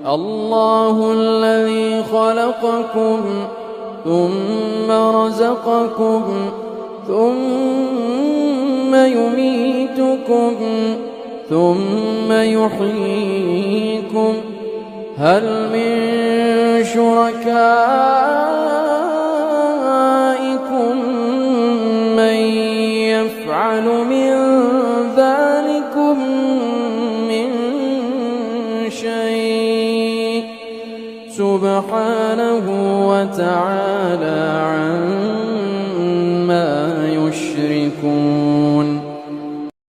الله الذي خلقكم ثم رزقكم ثم يميتكم ثم يحييكم هل من شركائكم من يفعل من ذلكم من شيء سبحانه وتعالى